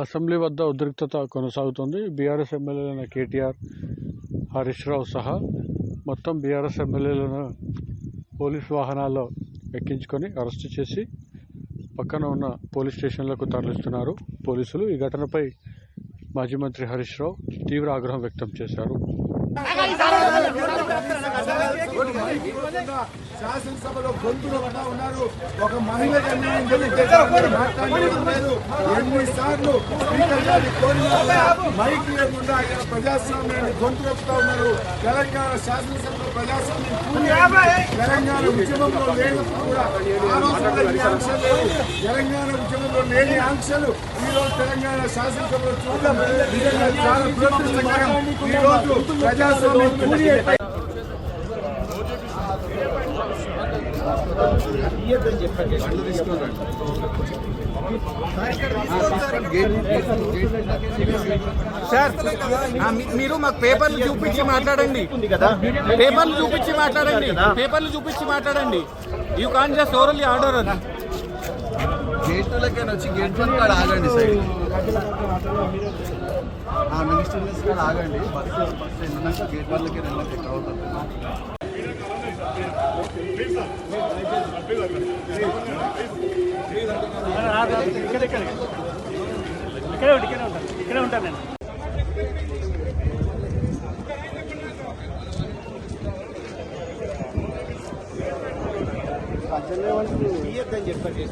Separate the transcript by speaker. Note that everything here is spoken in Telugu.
Speaker 1: అసెంబ్లీ వద్ద ఉద్రిక్తత కొనసాగుతోంది. బీఆర్ఎస్ ఎమ్మెల్యేలైన కేటీఆర్, హరీష్ రావు సహా మొత్తం బీఆర్ఎస్ ఎమ్మెల్యేలను పోలీసు వాహనాల్లో ఎక్కించుకొని అరెస్టు చేసి పక్కన ఉన్న పోలీస్ స్టేషన్లకు తరలిస్తున్నారు పోలీసులు. ఈ ఘటనపై మాజీ మంత్రి హరీష్ రావు తీవ్ర ఆగ్రహం వ్యక్తం చేశారు.
Speaker 2: శాసనసభలో గొంతులు ఉన్నారు. ఒక మహిళ ఎన్నిసార్లు స్పీకర్ గారి కోరిన మైక్ లేకుండా ఆయన ప్రజాస్వామ్యాన్ని గొంతులొక్కుతా ఉన్నారు. తెలంగాణ శాసనసభలో ప్రజాస్వామ్యం తెలంగాణ ఉద్యమంలో లేనప్పుడు కూడా ఆంక్షలు లేవు. తెలంగాణ ఉద్యమంలో లేని ఆంక్షలు ఈరోజు తెలంగాణ శాసనసభలో చూడడం నిజంగా చాలా దురదృష్టకరం. ఈరోజు ప్రజాస్వామ్యం
Speaker 3: సార్ మీరు మాకు పేపర్లు చూపించి మాట్లాడండి. పేపర్లు చూపించి మాట్లాడండి. You can just orally order అది.
Speaker 2: గేట్లకైనా వచ్చి గేట్ వన్ కాడ ఆగండి. సైడ్ మినిస్టర్స్ కాడ ఆగండి. బస్సు వెళ్ళినాక గేట్ వన్లకి వెళ్ళాక అవుతుంది.
Speaker 4: ఇక్కడే ఉంటాను నేను. చెప్పండి.